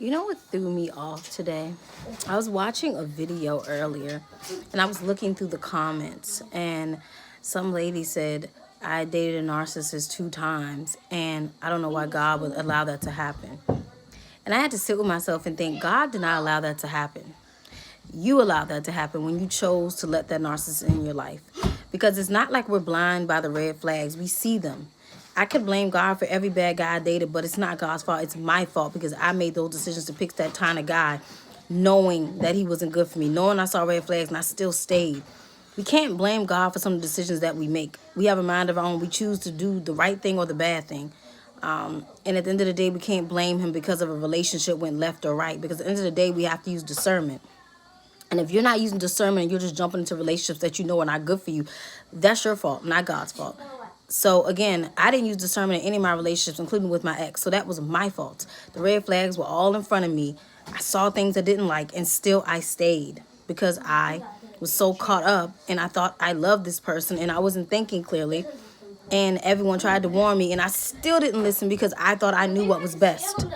You know what threw me off today? I was watching a video earlier and I was looking through the comments, and some lady said, I dated a narcissist 2 times and I don't know why God would allow that to happen. And I had to sit with myself and think, God did not allow that to happen. You allowed that to happen when you chose to let that narcissist in your life. Because it's not like we're blind by the red flags. We see them. I could blame God for every bad guy I dated, but it's not God's fault. It's my fault because I made those decisions to pick that kind of guy, knowing that he wasn't good for me, knowing I saw red flags and I still stayed. We can't blame God for some of the decisions that we make. We have a mind of our own. We choose to do the right thing or the bad thing. And at the end of the day, we can't blame him because of a relationship went left or right. Because at the end of the day, we have to use discernment. And if you're not using discernment and you're just jumping into relationships that you know are not good for you, that's your fault, not God's fault. So again, I didn't use discernment in any of my relationships, including with my ex. So that was my fault. The red flags were all in front of me. I saw things I didn't like, and still I stayed because I was so caught up and I thought I loved this person and I wasn't thinking clearly. And everyone tried to warn me, and I still didn't listen because I thought I knew what was best.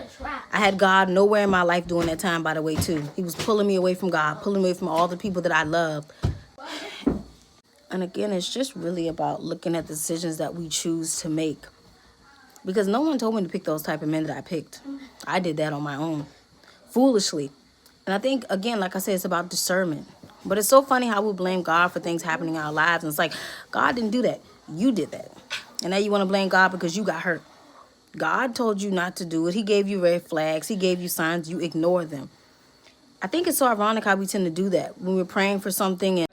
I had God nowhere in my life during that time, by the way, too. He was pulling me away from God, pulling me away from all the people that I love. And again, it's just really about looking at the decisions that we choose to make. Because no one told me to pick those type of men that I picked. I did that on my own, foolishly. And I think, again, like I said, it's about discernment. But it's so funny how we blame God for things happening in our lives. And it's like, God didn't do that. You did that. And now you want to blame God because you got hurt. God told you not to do it. He gave you red flags. He gave you signs. You ignore them. I think it's so ironic how we tend to do that when we're praying for something.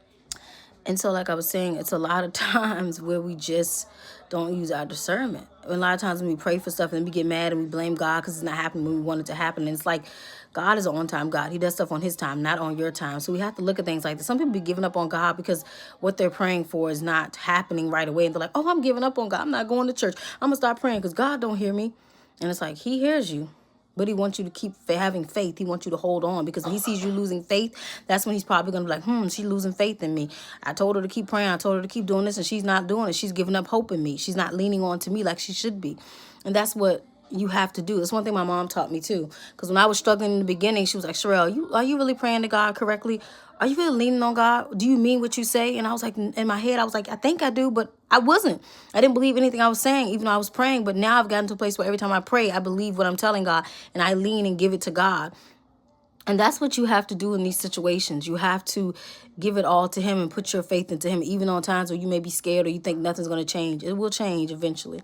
And so, like I was saying, it's a lot of times where we just don't use our discernment. And a lot of times when we pray for stuff and we get mad and we blame God because it's not happening when we want it to happen. And it's like, God is an on-time God. He does stuff on his time, not on your time. So we have to look at things like this. Some people be giving up on God because what they're praying for is not happening right away. And they're like, oh, I'm giving up on God. I'm not going to church. I'm going to stop praying because God don't hear me. And it's like, he hears you. But he wants you to keep having faith. He wants you to hold on, because when he sees you losing faith, that's when he's probably going to be like, she's losing faith in me. I told her to keep praying. I told her to keep doing this, and she's not doing it. She's giving up hope in me. She's not leaning on to me like she should be. And that's what you have to do. It's one thing my mom taught me too. Because when I was struggling in the beginning, she was like, Sherelle, are you really praying to God correctly? Are you really leaning on God? Do you mean what you say? And I was like, in my head, I was like, I think I do, but I wasn't. I didn't believe anything I was saying, even though I was praying. But now I've gotten to a place where every time I pray, I believe what I'm telling God, and I lean and give it to God. And that's what you have to do in these situations. You have to give it all to him and put your faith into him, even on times where you may be scared or you think nothing's going to change. It will change eventually.